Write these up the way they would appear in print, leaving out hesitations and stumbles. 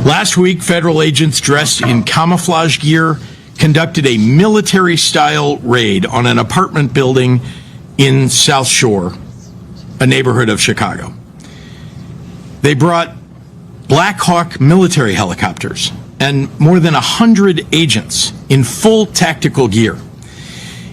Last week, federal agents dressed in camouflage gear conducted a military-style raid on an apartment building in South Shore, a neighborhood of Chicago. They brought Black Hawk military helicopters and more than 100 agents in full tactical gear.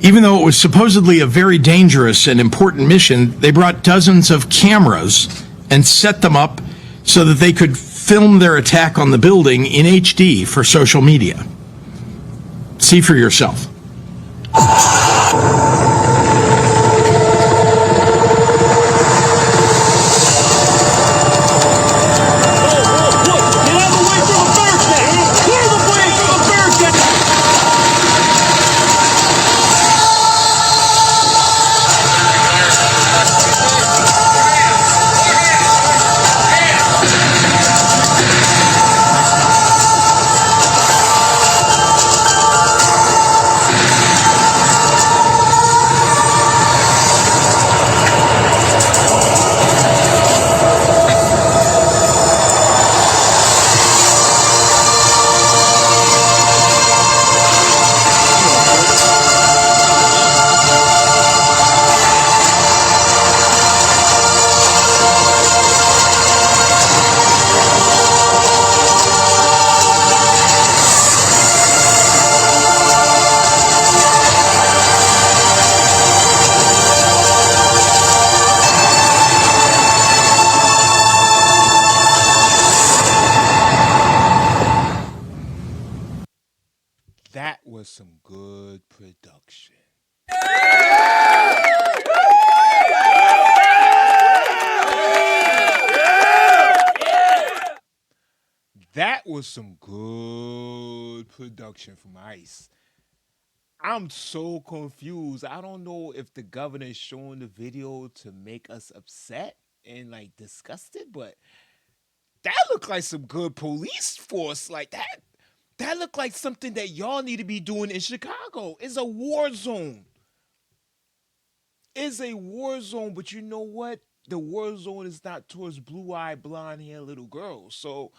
Even though it was supposedly a very dangerous and important mission, they brought dozens of cameras and set them up so that they could film their attack on the building in HD for social media. See for yourself. That was some good production. That was some good production from ICE. I'm so confused. I don't know if the governor is showing the video to make us upset and like disgusted, but that looked like some good police force. Like that looked like something that y'all need to be doing in Chicago. It's a war zone. It's a war zone, but you know what? The war zone is not towards blue-eyed, blonde-haired little girls. So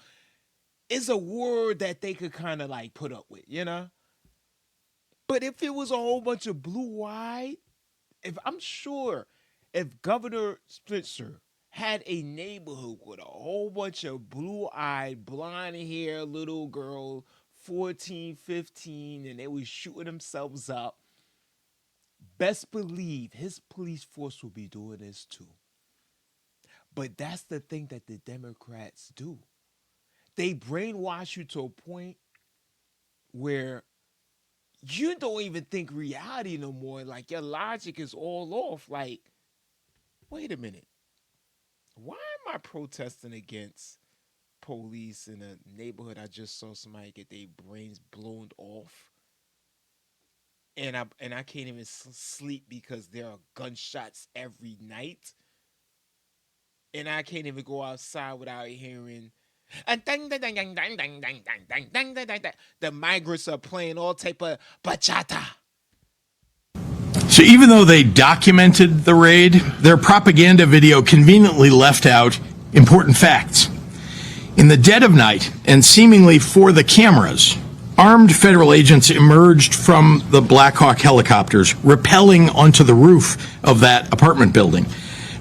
it's a war that they could kind of like put up with, you know? But if it was a whole bunch of blue-eyed, if I'm sure if Governor Spitzer had a neighborhood with a whole bunch of blue-eyed, blonde-haired little girls, 14, 15, and they was shooting themselves up, best believe his police force will be doing this too. But that's the thing that the Democrats do. They brainwash you to a point where you don't even think reality no more. Like your logic is all off. Like, wait a minute. Why am I protesting against police in a neighborhood I just saw somebody get their brains blown off? And I can't even sleep because there are gunshots every night. And I can't even go outside without hearing and dang dang dang dang dang dang dang dang dang dang dang dang. The migrants are playing all type of bachata. So even though they documented the raid, their propaganda video conveniently left out important facts. In the dead of night, and seemingly for the cameras, armed federal agents emerged from the Black Hawk helicopters, rappelling onto the roof of that apartment building.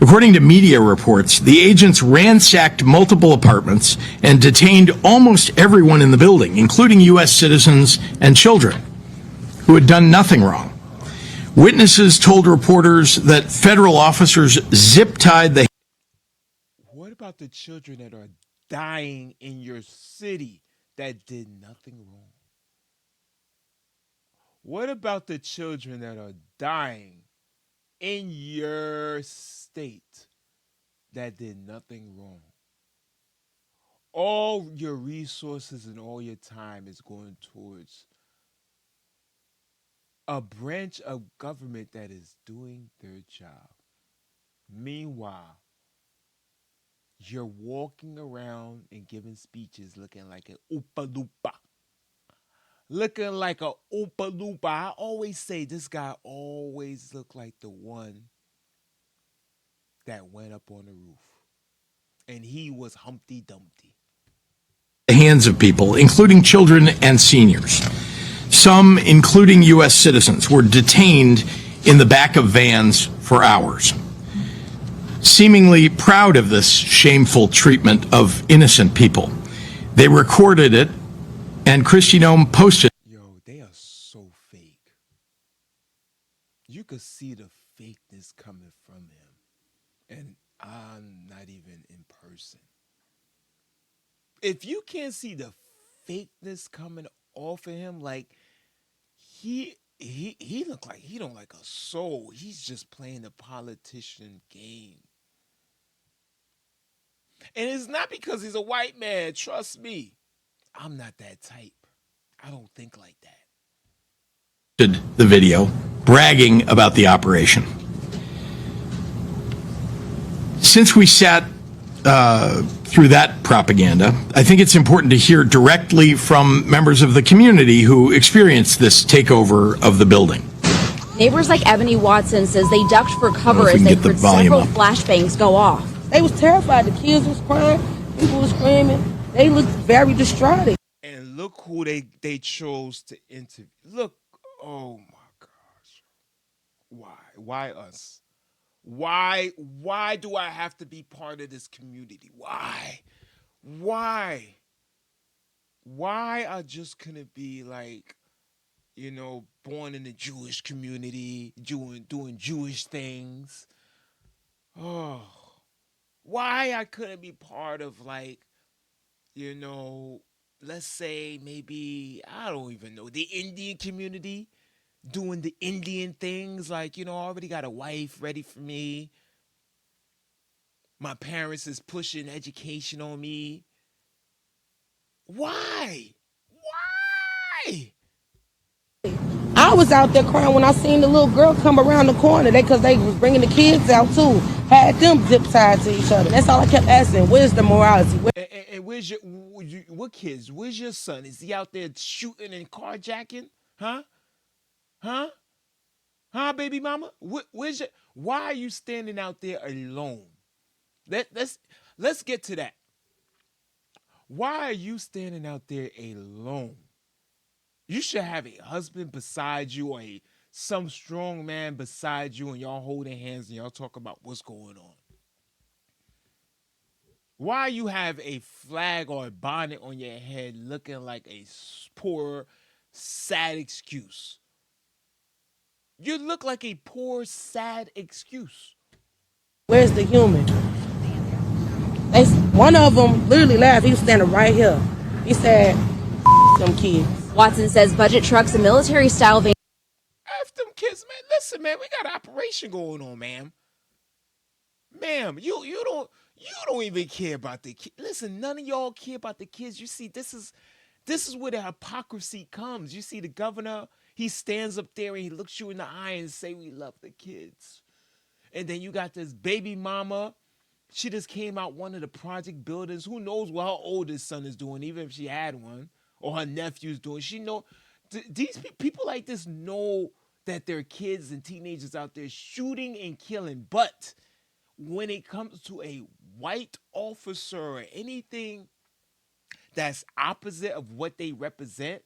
According to media reports, the agents ransacked multiple apartments and detained almost everyone in the building, including U.S. citizens and children who had done nothing wrong. Witnesses told reporters that federal officers zip-tied the... What about the children that are dying in your city that did nothing wrong? What about the children that are dying in your state that did nothing wrong? All your resources and all your time is going towards a branch of government that is doing their job. Meanwhile, you're walking around and giving speeches looking like an Oopa Loopa. Looking like a Oopa Loopa. I always say this guy always looked like the one that went up on the roof. And he was Humpty Dumpty. the hands of people, including children and seniors. Some, including U.S. citizens, were detained in the back of vans for hours. Seemingly proud of this shameful treatment of innocent people, they recorded it, and Kristi Noem posted. Yo, they are so fake. You could see the fakeness coming from him. And I'm not even in person. If you can't see the fakeness coming off of him, like he look like he don't like a soul. He's just playing the politician game. And it's not because he's a white man. Trust me. I'm not that type. I don't think like that. The video, bragging about the operation. Since we sat through that propaganda, I think it's important to hear directly from members of the community who experienced this takeover of the building. Neighbors like Ebony Watson says they ducked for cover as they heard several flashbangs go off. They was terrified. The kids was crying. People was screaming. They looked very distraught. And look who they chose to interview. Look, oh my gosh. Why? Why us? Why do I have to be part of this community? Why? Why I just couldn't be like, you know, born in the Jewish community, doing Jewish things? Oh, why I couldn't be part of, like, you know, let's say maybe, I don't even know, the Indian community, doing the Indian things, like, you know, I already got a wife ready for me. My parents is pushing education on me. Why? I was out there crying when I seen the little girl come around the corner. Because they was bringing the kids out too. Had them zip tied to each other. That's all I kept asking. Where's the morality? And where's what kids? Where's your son? Is he out there shooting and carjacking? Huh, baby mama? Why are you standing out there alone? Let's get to that. Why are you standing out there alone? You should have a husband beside you or some strong man beside you, and y'all holding hands and y'all talk about what's going on. Why you have a flag or a bonnet on your head looking like a poor, sad excuse? You look like a poor, sad excuse. Where's the human? One of them literally laughed. He was standing right here. He said, them kids. Watson says budget trucks and military-style vans. F them kids, man. Listen, man, we got an operation going on, ma'am. Ma'am, you don't even care about the kids. Listen, none of y'all care about the kids. You see, this is where the hypocrisy comes. You see the governor, he stands up there and he looks you in the eye and say, we love the kids. And then you got this baby mama. She just came out one of the project buildings. Who knows what her oldest son is doing, even if she had one, or her nephew's doing. She know these people like this know that there are kids and teenagers out there shooting and killing. But when it comes to a white officer or anything that's opposite of what they represent,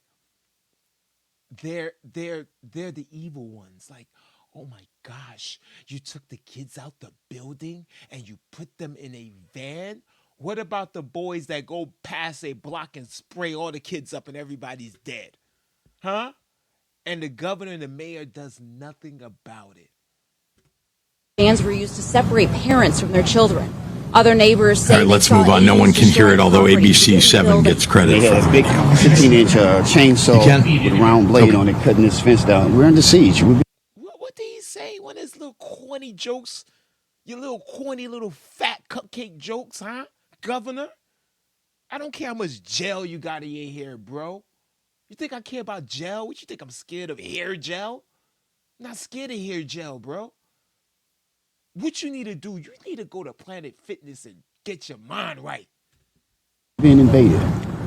they're the evil ones. Like, oh my gosh, you took the kids out the building and you put them in a van? What about the boys that go past a block and spray all the kids up and everybody's dead? Huh? And the governor and the mayor does nothing about it. Vans were used to separate parents from their children. Other neighbors say. All right, let's move on. No one can hear it, although ABC 7 gets credit. They had a big 15-inch chainsaw with a round blade on it, cutting this fence down. We're under siege. What did he say? One of his little corny jokes? Your little corny little fat cupcake jokes, huh, governor? I don't care how much gel you got in your hair, bro. You think I care about gel? What you think I'm scared of hair gel? I'm not scared of hair gel, bro. What you need to do, you need to go to Planet Fitness and get your mind right. Being invaded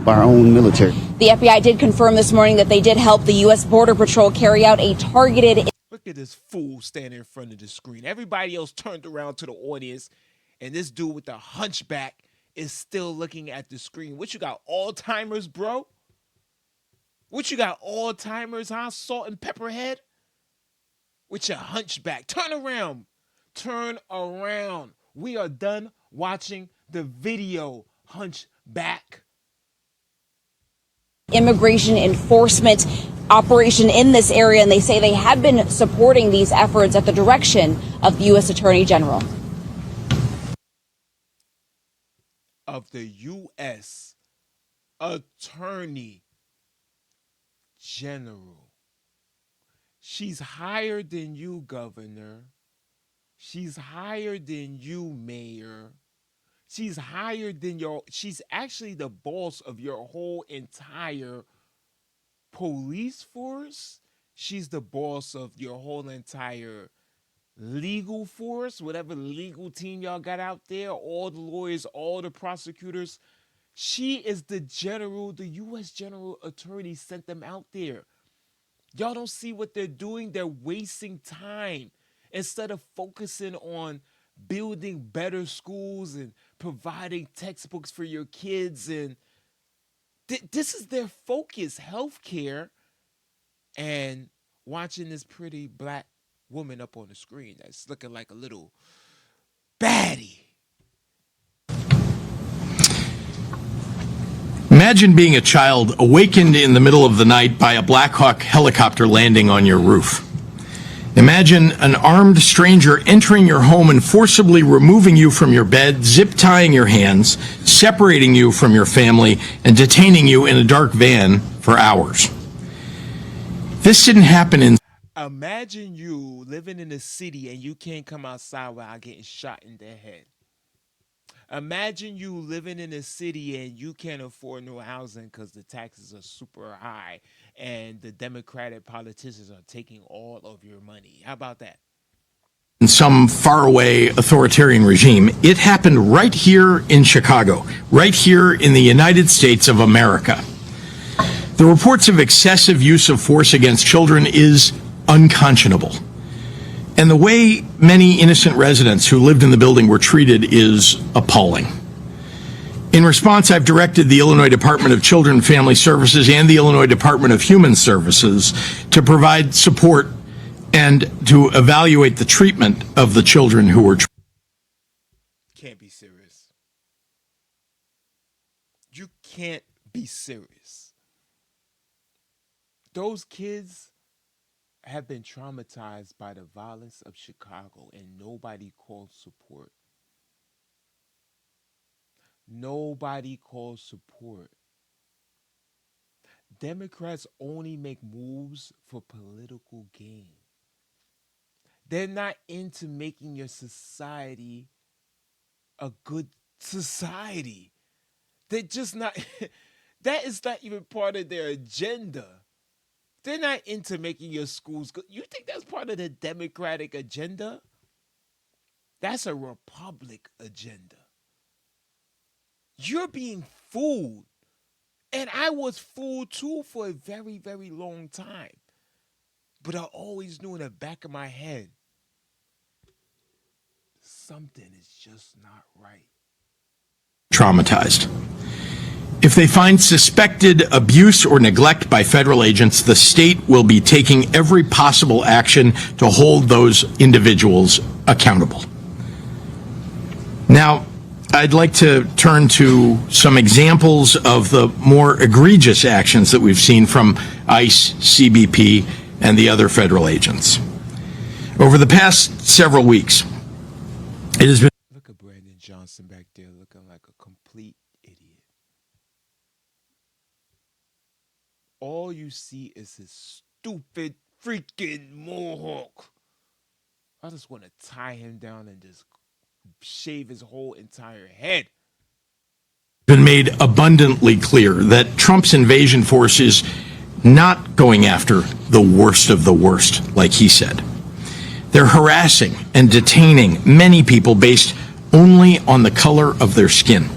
by our own military. The FBI did confirm this morning that they did help the U.S. Border Patrol carry out a targeted. Look at this fool standing in front of the screen. Everybody else turned around to the audience, and this dude with the hunchback is still looking at the screen. What you got, Alzheimer's, bro? What you got, Alzheimer's, huh? Salt and pepper head? With your hunchback. Turn around. Turn around. We are done watching the video, hunchback. Immigration enforcement operation in this area, and they say they have been supporting these efforts at the direction of the U.S. Attorney General. Of the U.S. Attorney General. She's higher than you, Governor. She's higher than you, Mayor. She's higher than she's actually the boss of your whole entire police force. She's the boss of your whole entire legal force, whatever legal team y'all got out there, all the lawyers, all the prosecutors. She is the general, the U.S. General Attorney sent them out there. Y'all don't see what they're doing. They're wasting time instead of focusing on building better schools and providing textbooks for your kids. And this is their focus, healthcare, and watching this pretty black woman up on the screen that's looking like a little baddie. Imagine being a child awakened in the middle of the night by a Black Hawk helicopter landing on your roof. Imagine an armed stranger entering your home and forcibly removing you from your bed, zip tying your hands, separating you from your family, and detaining you in a dark van for hours. This didn't happen in... Imagine you living in a city and you can't come outside without getting shot in the head. Imagine you living in a city and you can't afford no housing because the taxes are super high and the Democratic politicians are taking all of your money. How about that? In some faraway authoritarian regime. It happened right here in Chicago, right here in the United States of America. The reports of excessive use of force against children is unconscionable. And the way many innocent residents who lived in the building were treated is appalling. In response, I've directed the Illinois Department of Children and Family Services and the Illinois Department of Human Services to provide support and to evaluate the treatment of the children who were... Can't be serious. You can't be serious. Those kids have been traumatized by the violence of Chicago and nobody called support. Nobody calls support. Democrats only make moves for political gain. They're not into making your society a good society. They're just not, that is not even part of their agenda. They're not into making your schools good. You think that's part of the Democratic agenda? That's a Republic agenda. You're being fooled. And I was fooled too for a very, very long time. But I always knew in the back of my head, something is just not right. Traumatized. If they find suspected abuse or neglect by federal agents, the state will be taking every possible action to hold those individuals accountable. Now, I'd like to turn to some examples of the more egregious actions that we've seen from ICE, CBP, and the other federal agents. Over the past several weeks, it has been... Look at Brandon Johnson back there looking like a complete idiot. All you see is his stupid freaking mohawk. I just want to tie him down and just shave his whole entire head. Been made abundantly clear that Trump's invasion force is not going after the worst of the worst, like he said. They're harassing and detaining many people based only on the color of their skin.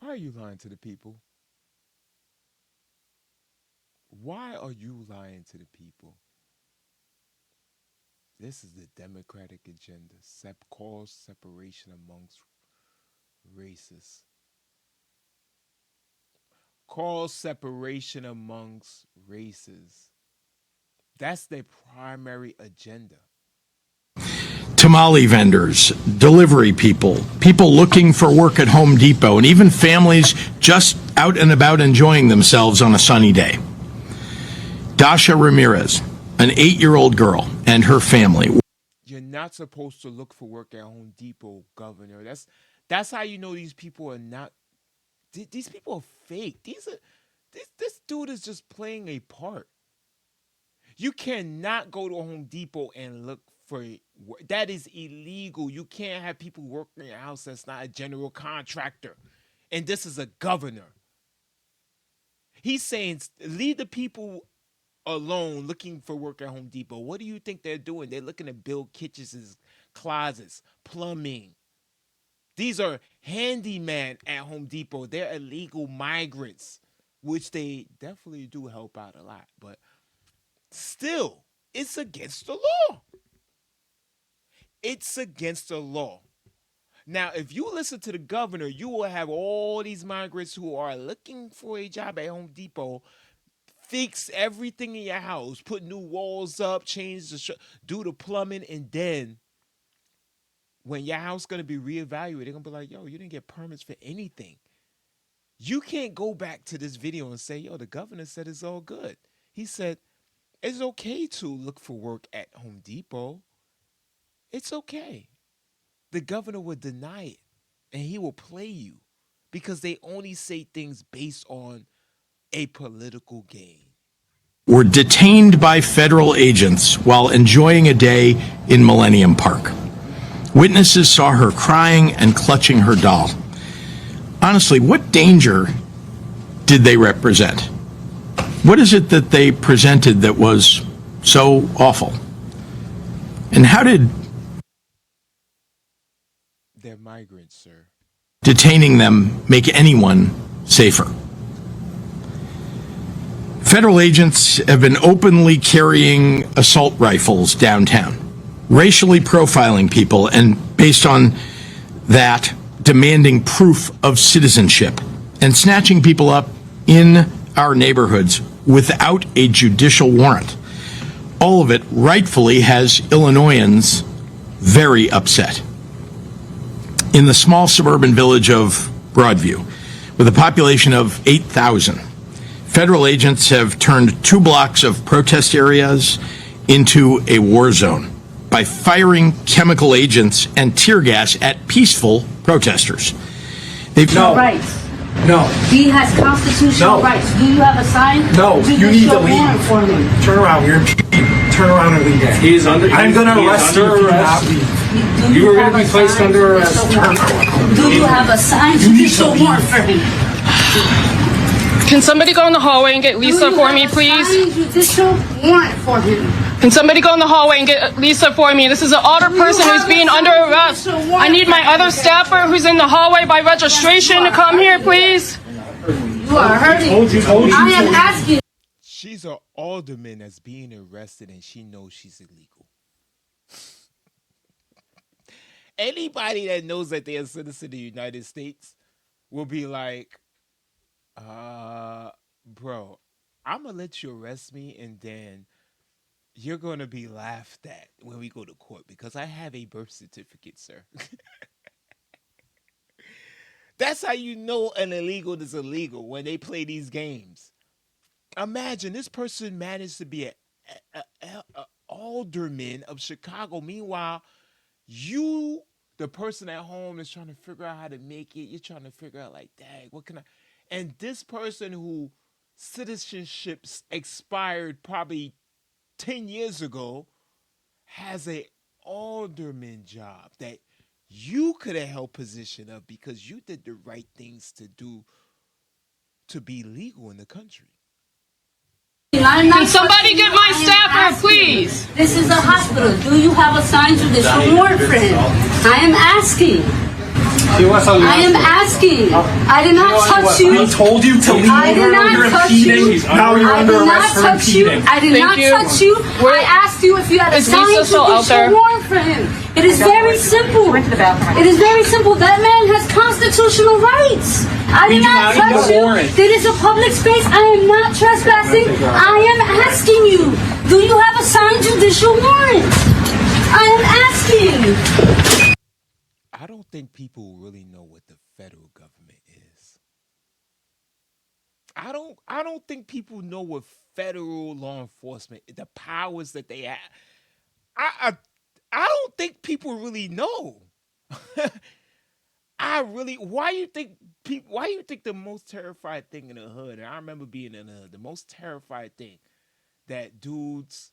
Why are you lying to the people? Why are you lying to the people? This is the Democratic agenda. Calls separation amongst races. Calls separation amongst races. That's their primary agenda. Tamale vendors, delivery people, people looking for work at Home Depot, and even families just out and about enjoying themselves on a sunny day. Dasha Ramirez, an 8-year-old girl, and her family. You're not supposed to look for work at Home Depot, Governor. That's how you know these people are not. These people are fake. This dude is just playing a part. You cannot go to Home Depot and look for work. That is illegal. You can't have people working in your house that's not a general contractor. And this is a governor. He's saying, leave the people alone looking for work at Home Depot. What do you think they're doing? They're looking to build kitchens, closets, plumbing. These are handyman at Home Depot. They're illegal migrants, which they definitely do help out a lot. But still, it's against the law. It's against the law. Now, if you listen to the governor, you will have all these migrants who are looking for a job at Home Depot fix everything in your house, put new walls up, change do the plumbing, and then when your house is going to be reevaluated, they're going to be like, yo, you didn't get permits for anything. You can't go back to this video and say, yo, the governor said it's all good. He said, it's okay to look for work at Home Depot. It's okay. The governor would deny it, and he will play you because they only say things based on a political gain. Were detained by federal agents while enjoying a day in Millennium Park. Witnesses saw her crying and clutching her doll. Honestly, what danger did they represent? What is it that they presented that was so awful? And how did they're migrants, sir. Detaining them make anyone safer? Federal agents have been openly carrying assault rifles downtown, racially profiling people, and based on that, demanding proof of citizenship and snatching people up in our neighborhoods without a judicial warrant. All of it rightfully has Illinoisans very upset. In the small suburban village of Broadview, with a population of 8,000, federal agents have turned 2 blocks of protest areas into a war zone by firing chemical agents and tear gas at peaceful protesters. They've rights. No. He has constitutional rights. Do you have a sign? No, Do you need to show warrant leave. for me? Turn around. You're turn around and leave. He is under. I'm going to arrest you if you do not leave. You are going to be placed under arrest. Do you have a signed judicial warrant for him? Can somebody go in the hallway and get Lisa for me, please? Signed judicial warrant for him. Can somebody go in the hallway and get Lisa for me? This is an older person who's being under arrest. I need my other staffer who's in the hallway by registration to come here, please. You are hurting. I am asking. She's an alderman that's being arrested and she knows she's illegal. Anybody that knows that they're a citizen of the United States will be like, bro, I'm going to let you arrest me and then you're going to be laughed at when we go to court because I have a birth certificate, sir. That's how you know an illegal is illegal, when they play these games. Imagine this person managed to be a alderman of Chicago. Meanwhile, you, the person at home, is trying to figure out how to make it. You're trying to figure out, like, dang, what can I? And this person who citizenship expired probably 10 years ago has a alderman job that you could have held position of because you did the right things to do to be legal in the country. Can somebody get my staffer, please? This is a hospital. Do you have a signed judicial warrant for him? I am asking. I am asking. I did not touch you. I told you to leave. I did not touch you. Now you're I under did not arrest for touch you. impeding. I did Thank not you. touch you. I asked you if you had a Is signed Lisa still out judicial there? warrant for him. It is very simple. It is very simple. That man has constitutional rights. I did not touch you. It is a public space. I am not trespassing. I am asking you, do you have a signed judicial warrant? I am asking. I don't think people really know what the federal government is. I don't think people know what federal law enforcement, the powers that they have. I don't think people really know. Why you think the most terrified thing in the hood, and I remember being in the hood, the most terrified thing that dudes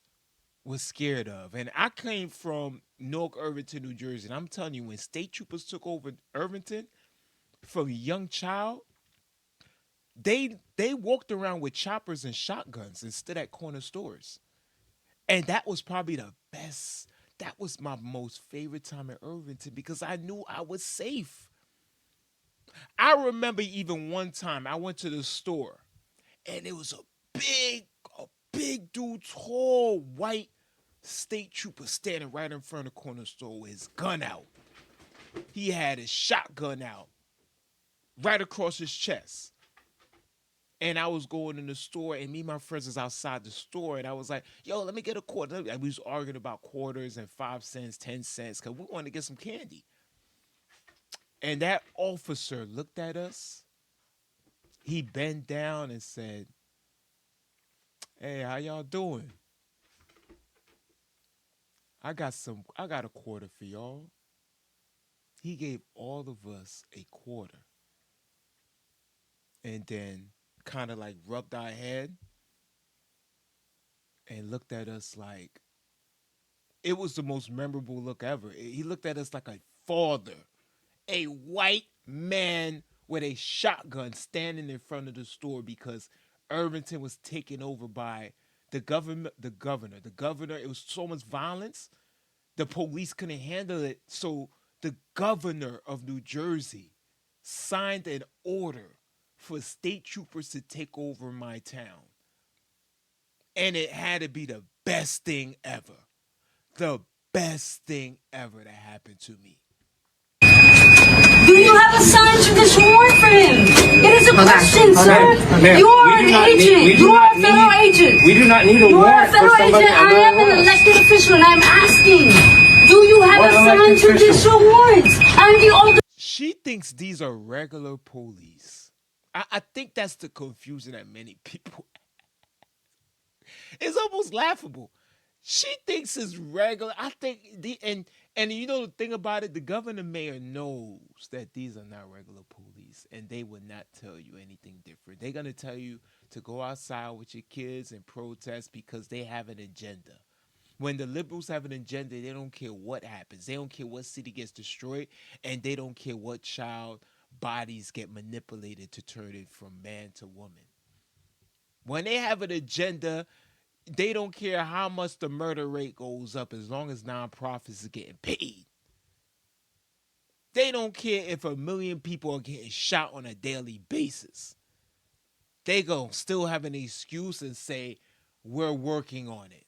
was scared of. And I came from Newark, Irvington, New Jersey, and I'm telling you, when state troopers took over Irvington from a young child, they walked around with choppers and shotguns and stood at corner stores. And that was probably the best. That was my most favorite time in Irvington because I knew I was safe. I remember even one time I went to the store and it was a big dude, tall, white state trooper standing right in front of the corner store with his gun out. He had his shotgun out right across his chest. And I was going in the store, and me and my friends was outside the store, and I was like, yo, let me get a quarter. And we was arguing about quarters and 5 cents, 10 cents, because we wanted to get some candy. And that officer looked at us. He bent down and said, hey, how y'all doing? I got a quarter for y'all. He gave all of us a quarter. And then kind of like rubbed our head and looked at us like it was the most memorable look ever. He looked at us like a father, a white man with a shotgun standing in front of the store because Irvington was taken over by the governor. It was so much violence, the police couldn't handle it. So the governor of New Jersey signed an order for state troopers to take over my town. And it had to be the best thing ever. The best thing ever that happened to me. Do you have a signed judicial warrant for him? It is a question, sir. You are an agent. You are a federal agent. We do not need a You are a warrant for federal somebody agent. I under am an arrest. elected official, and I'm asking, do you have What a signed elected official? judicial warrant? I'm the oldest. She thinks these are regular police. I think that's the confusion that many people have. It's almost laughable. She thinks it's regular. I think and you know the thing about it, the governor mayor knows that these are not regular police, and they would not tell you anything different. They're gonna tell you to go outside with your kids and protest because they have an agenda. When the liberals have an agenda, they don't care what happens. They don't care what city gets destroyed, and they don't care what child bodies get manipulated to turn it from man to woman. When they have an agenda, they don't care how much the murder rate goes up as long as nonprofits are getting paid. They don't care if 1 million people are getting shot on a daily basis. They gonna still have an excuse and say, we're working on it.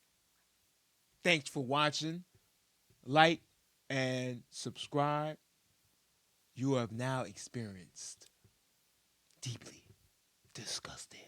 Thanks for watching. Like and subscribe. You have now experienced Deeply Disgusted.